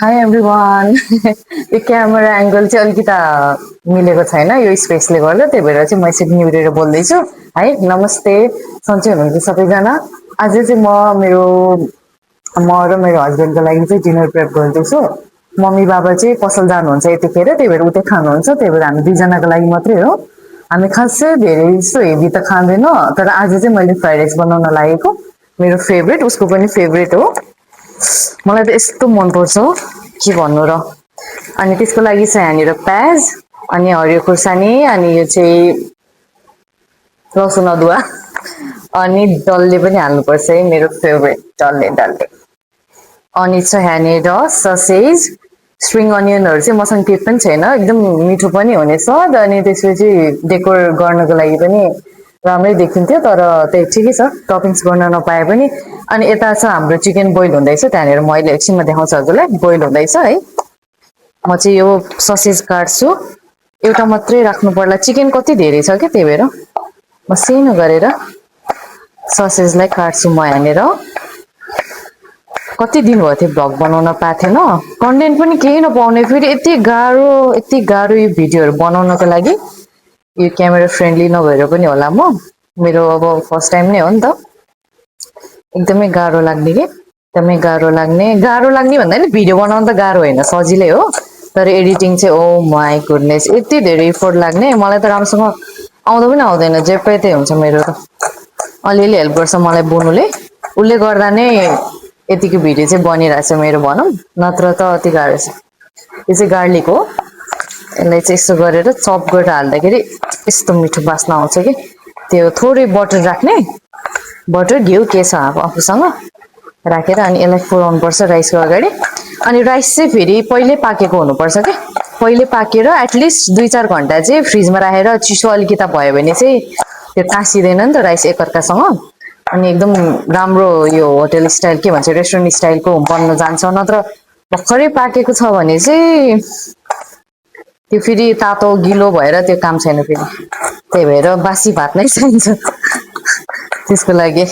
High everyone यो camera angle चाहिँ अलिकति मिलेको छैन यो स्पेसले गर्दा त्यही भएर चाहिँ म यसरी निहुरेर बोल्दैछु है। नमस्ते, सन्चै हुनुहुन्छ सबैजना। आज चाहिँ म र मेरो हस्बेन्डको लागि चाहिँ डिनर प्रेप गर्दैछु। मम्मी बाबा चाहिँ पसल जानुहुन्छ यतिखेर, त्यही भएर उतै खानुहुन्छ, त्यही भएर हामी दुईजनाको लागि मात्रै हो। हामी खासै धेरै जस्तो हेभी त खाँदैन, तर आज चाहिँ मैले फ्राइड राइस बनाउन लागेको। मेरो फेभरेट, उसको पनि फेभरेट हो। मलाई त यस्तो मनपर्छ के भन्नु र। अनि त्यसको लागि चाहिँ यहाँनिर प्याज अनि हरियो खुर्सानी अनि यो चाहिँ लसुन अदुवा अनि डल्ले पनि हाल्नुपर्छ है, मेरो फेभरेट डल्ले डल्ले। अनि छ यहाँनिर ससेज, स्प्रिङ अनियनहरू चाहिँ मसँग केही पनि छैन, एकदम मिठो पनि हुनेछ। अनि त्यसपछि डेकोर गर्नको लागि पनि राम्रै देखिन्थ्यो, तर त्यही ठिकै छ, टपिङ्स गर्न नपाए पनि। अनि यता छ हाम्रो चिकन बोइल हुँदैछ, त्यहाँनिर म अहिले एकछिनमा देखाउँछु हजुरलाई, बोइल हुँदैछ है। म चाहिँ यो ससेज काट्छु, एउटा मात्रै राख्नु पर्ला, चिकन कति धेरै छ क्या, त्यही भएर म सानो गरेर ससेजलाई काट्छु। म यहाँनिर कति दिन भयो थियो भ्लग बनाउन पाएको थिएन, कन्टेन्ट पनि केही नपाउने, फेरि यति गाह्रो यो भिडियोहरू बनाउनको लागि। यो क्यामेरा फ्रेन्डली नभएर पनि होला, मेरो अब फर्स्ट टाइम नै हो नि त, एकदमै गाह्रो लाग्ने कि, एकदमै गाह्रो लाग्ने भन्दा नि भिडियो बनाउनु त गाह्रो होइन, सजिलै हो, तर एडिटिङ चाहिँ ओ माई गुडनेस यति धेरै इफोर्ट लाग्ने। मलाई त राम्रोसँग आउँदा पनि आउँदैन, जे पाए त्यही हुन्छ मेरो त। अलिअलि हेल्प गर्छ मलाई बोनुले, उसले गर्दा नै यतिको भिडियो चाहिँ बनिरहेछ मेरो भनौँ, नत्र त अति गाह्रो छ। यो चाहिँ गार्लिक हो, यसलाई चाहिँ यसो गरेर चप गरेर हाल्दाखेरि यस्तो मिठो बास्ना आउँछ कि। त्यो थोरै बटर राख्ने, बटर घिउ के छ आफूसँग राखेर अनि यसलाई पुऱ्याउनु पर्छ राइसको अगाडि। अनि राइस चाहिँ फेरि पहिल्यै पाकेको हुनुपर्छ कि, पहिले पाकेर एटलिस्ट 2-4 घन्टा चाहिँ फ्रिजमा राखेर चिसो अलिकति भयो भने चाहिँ त्यो टाँसिँदैन नि त राइस एकअर्कासँग, अनि एकदम राम्रो यो होटेल स्टाइल के भन्छ रेस्टुरेन्ट स्टाइलको बन्न जान्छ। नत्र भर्खरै पाकेको छ भने चाहिँ त्यो फेरि तातो गिलो भएर त्यो काम छैन फेरि, त्यही भएर बासी भात नै चाहिन्छ त्यसको लागि।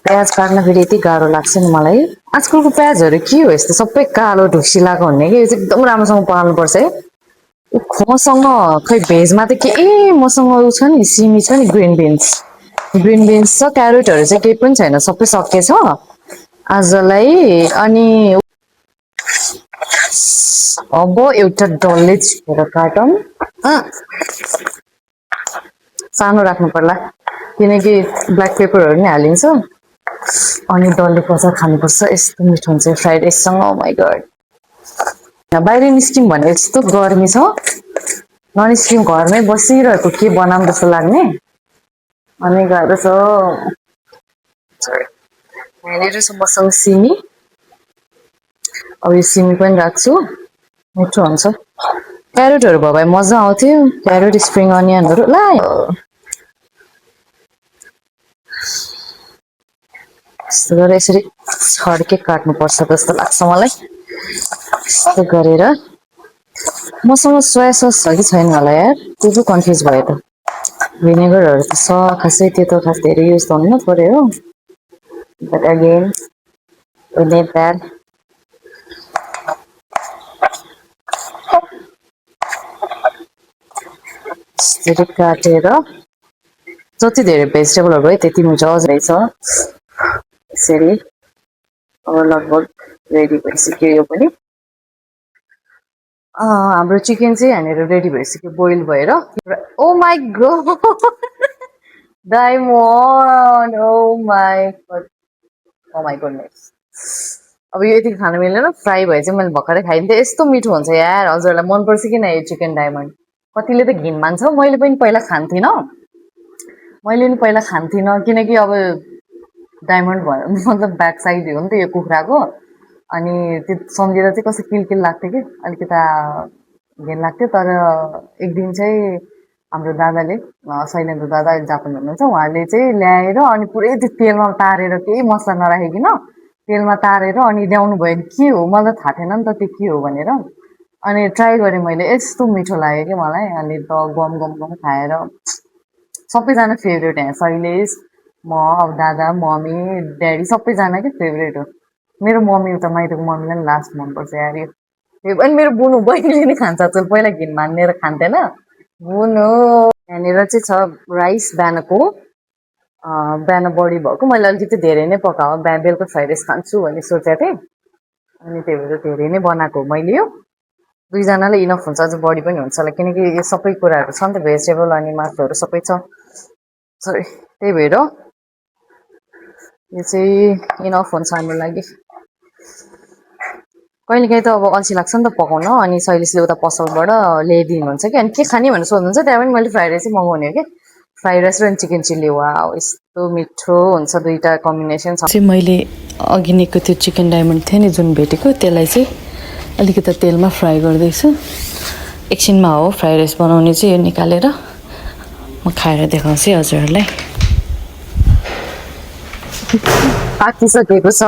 प्याज काट्न फेरि यति गाह्रो लाग्छ नि मलाई, आजकलको प्याजहरू के हो यस्तो सबै कालो ढुसिलाको हुने कि, यो चाहिँ एकदम राम्रोसँग पाल्नुपर्छ है। मसँग खै भेजमा त के मसँग उ छ नि, सिमी छ नि, ग्रिन बिन्स छ, क्यारेटहरू चाहिँ केही पनि छैन, सबै सकेछ आजलाई। अनि अब एउटा डल्ले छिपेर काटौँ, सानो राख्नु पर्ला किनकि ब्ल्याक पेपरहरू नि हालिन्छ। अनि डल्ले कचर खानुपर्छ, यस्तो मिठो हुन्छ फ्राइड राइससँग। ओ माई गड, बाहिर निस्क्यौँ भने यस्तो गर्मी छ, ननिस्क्यौँ घरमै बसिरहेको के बनाऊँ जस्तो लाग्ने, अनि गाह्रो छ। यहाँनिर छ मसँग सिमी, अब यो सिमी पनि राख्छु, मिठो हुन्छ। क्यारेटहरू भयो भए मजा आउँथ्यो, क्यारेट स्प्रिङ अनियनहरू ला यस्तो गरेर यसरी छड्के काट्नुपर्छ जस्तो लाग्छ मलाई। यस्तो गरेर मसँग सोया सस छ कि छैन होला यार, त्यो चाहिँ कन्फ्युज भयो त। भिनेगरहरू त छ खासै, त्यो त खास धेरै युज गर्नु पर्यो हो, but again we need that. यसरी काटेर जति धेरै भेजिटेबलहरू भयो त्यति मिठो रहेछ। यसरी अब लगभग रेडी भइसक्यो यो पनि। हाम्रो चिकन चाहिँ यहाँनिर रेडी भइसक्यो बोइल भएर। Oh my god diamond, oh my goodness, अब यो यतिको खानु मिलेन, फ्राई भए चाहिँ मैले भर्खरै खाइन्थेँ। यस्तो मिठो हुन्छ यार, हजुरहरूलाई मनपर्छ किन यो चिकन डायमन्ड? कतिले त घिन मान्छ, मैले पनि पहिला खान्थिनँ किनकि अब डायमन्ड भयो मतलब ब्याक साइड हो नि त यो कुखुराको, अनि त्यो सम्झिँदा चाहिँ कस्तो किलकिल लाग्थ्यो कि, अलिकता घिन लाग्थ्यो। तर एक दिन चाहिँ हाम्रो दादाले, शैलेन्द्र दादा जापान हुनुहुन्छ, उहाँले चाहिँ ल्याएर अनि पुरै त्यो तेलमा तारेर, केही मसला नराखिकन तेलमा तारेर अनि ल्याउनु भयो। के हो मलाई त थाहा थिएन नि त त्यो के हो भनेर, अनि ट्राई गरेँ मैले, यस्तो मिठो लाग्यो कि मलाई। अनि त गम खाएर सबैजना फेभरेट यहाँ, शैलेश, म, अब दादा, मम्मी, ड्याडी सबैजनाकै फेभरेट हो, मेरो मम्मी उता माइतीको मम्मीलाई नि लास्ट मनपर्छ यार यो अनि मेरो बुनु बहिनीले नि खान्छ त्यो पहिला घिन मानेर खान्थेन बुनु यहाँनिर चाहिँ छ राइस बिहानको बिहान बढी भएको मैले अलिकति धेरै नै पकाऊ बिहान बेलुका फ्राइड राइस खान्छु भन्ने सोचेको थिएँ अनि त्यही भएर धेरै नै बनाएको हो मैले यो दुईजनाले इनफ हुन्छ अझ बढी पनि हुन्छ होला किनकि यो सबै कुराहरू छ नि त भेजिटेबल अनि मासुहरू सबै छ सरी त्यही भएर यो चाहिँ इनफ हुन्छ हाम्रो लागि कहिलेकाहीँ त अब अल्छी लाग्छ नि त पकाउन अनि शैलेशले उता पसलबाट ल्याइदिनुहुन्छ कि अनि के खाने भनेर सोध्नुहुन्छ त्यहाँ पनि मैले फ्राइड राइस मगाउने हो कि फ्राइड राइस र चिकन चिल्ली वा यस्तो मिठो हुन्छ दुईटा कम्बिनेसन छ चाहिँ मैले अघि नैको त्यो चिकन डायमन्ड थियो नि जुन भेटेको त्यसलाई चाहिँ अलिकति तेलमा फ्राई गर्दैछु एकछिनमा हो फ्राइड राइस बनाउने चाहिँ यो निकालेर म खाएर देखाउँछु हजुरहरूलाई पाकिसकेको छ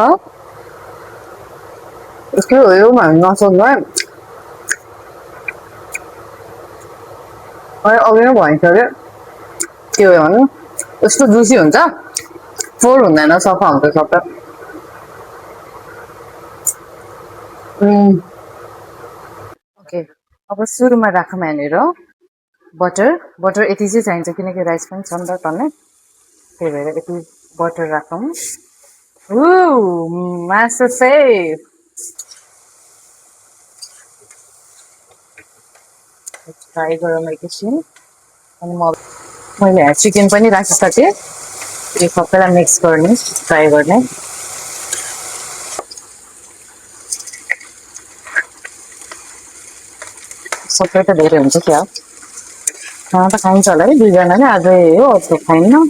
के हो यो नसोध्नु है अघि नै भनिन्छ अरे के हो भन्नु यस्तो जुसी हुन्छ फोहोर हुँदैन सफा हुन्छ सबै ओके अब सुरुमा राखौँ यहाँनिर बटर यति चाहिँ चाहिन्छ किनकि राइस पनि छ नि त टन्नै त्यही भएर यति बटर राखौँ मासु सेफ फ्राई गरौँ एकैछिन अनि मैले यहाँ चिकन पनि राखिसकेँ यो सबैलाई मिक्स गर्ने फ्राई गर्ने सबै त धेरै हुन्छ क्या खाना त खाइन्छ होला है दुईजनाले आजै हो त्यो खाइन्न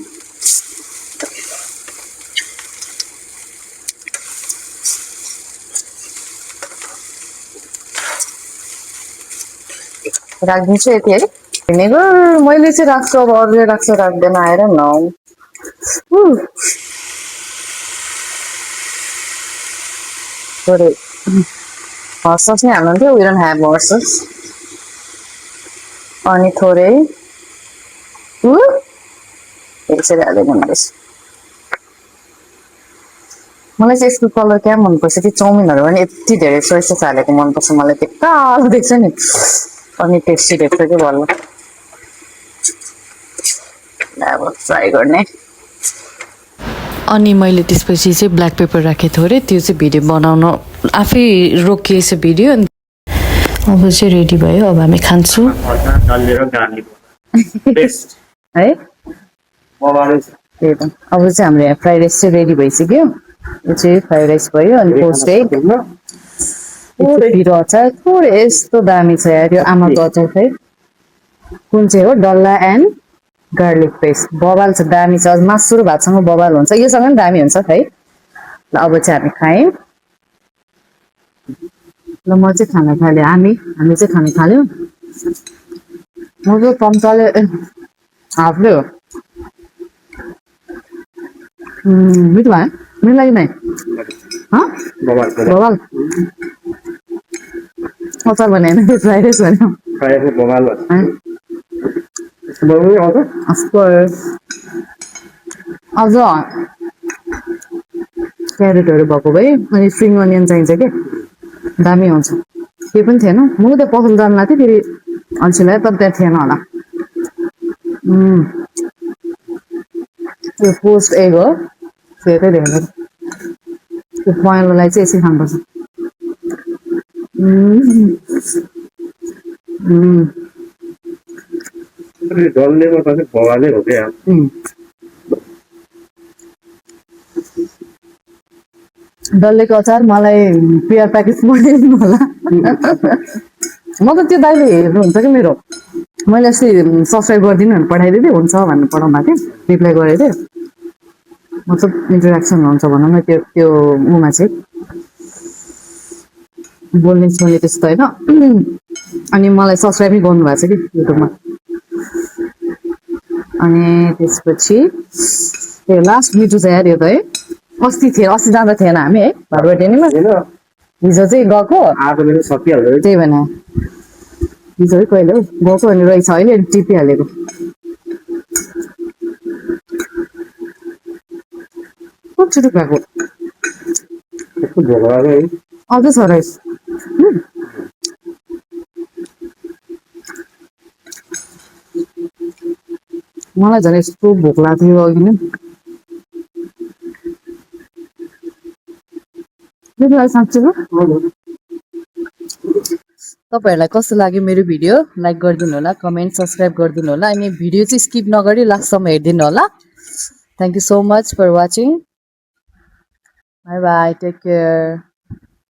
राखिदिन्छु यति है भिनेगर मैले चाहिँ राख्छु अब अरूले राख्छ राख्दैन आएर न थोरै हर्सस नै हाल्नुहुन्थ्यो वी डोन्ट ह्याभ हर्सस अनि थोरै यसरी हाल्दै मनपर्छ मलाई चाहिँ यस्तो कलर क्या मनपर्छ कि चाउमिनहरू पनि यति धेरै सोया सस हालेको मनपर्छ मलाई त्यो कालो देख्छ नि अनि टेस्टी देख्छ कि बल्ल अब फ्राई गर्ने अनि मैले त्यसपछि चाहिँ ब्ल्याक पेपर राखेँ थोरै त्यो चाहिँ भिडियो बनाउन आफै रोकिएछ भिडियो अब चाहिँ रेडी भयो अब हामी खान्छौँ है त्यही त अब चाहिँ हाम्रो यहाँ फ्राइड राइस चाहिँ रेडी भइसक्यो यो चाहिँ फ्राइड राइस भयो अनि पोस्ट एग पिरो अचार थोरै यस्तो दामी छ यार यो आमाको अचार चाहिँ कुन चाहिँ हो डल्ला एन्ड गार्लिक पेस्ट बबाल छ दामी छ मासु र भातसँग बबाल हुन्छ योसँग पनि दामी हुन्छ है ल अब चाहिँ हामी खायौँ ल म चाहिँ खाना थालेँ हामी चाहिँ खाना थाल्यौँ म चाहिँ चम्चाले हाफले हो मिठो भयो मिठो लागि नै बबाल अचार भने होइन फ्राइड राइस भन्यो अझ क्यारेटहरू भएको भए अनि स्प्रिङ अनियन चाहिन्छ कि दामी आउँछ केही पनि थिएन म त पसल जानु लाग्थेँ फेरि अल्छी लाग्यो तर त्यहाँ थिएन होला त्यो पोस्ट एग हो सेतै देख्नु त्यो पहेँलोलाई चाहिँ यसरी खानुपर्छ डल्लेको अचार मलाई प्याज प्याकेट पठाइदिनु होला म त त्यो दाइले हेर्नुहुन्छ कि मेरो मैले अस्ति सब्सक्राइब गरिदिनु भने पठाइदिँदै हुन्छ भनेर पठाउनु भएको थिएँ रिप्लाई गरेको थिएँ मतलब इन्टरेक्सन हुन्छ भनौँ न त्यो उमा चाहिँ बोल्ने सुन्ने त्यस्तो होइन अनि मलाई सब्सक्राइबै गर्नुभएको छ कि युट्युबमा अनि त्यसपछि त्यो लास्ट भिडियो चाहिँ यार यो त है अस्ति जाँदा थिएन हामी है भरबटेनीमा हिजो चाहिँ गएको त्यही भएन हिजो है कहिले हौ गएको अनि रहेछ अहिले टिपिहालेको कतिचोटि गएको यस्तो भोक लाग्यो है अझै छ राइस मलाई झन् यस्तो भोक लाग्थ्यो अघि नै त्यतिलाई साँच्चै तपाईहरुलाई कस्तो लाग्यो मेरो भिडियो लाइक गरिदिनु होला कमेन्ट सब्स्क्राइब गरिदिनु होला अनि भिडियो चाहिँ स्किप नगरी लास्टसम्म हेर्दिनु होला thank you so much for watching bye bye take care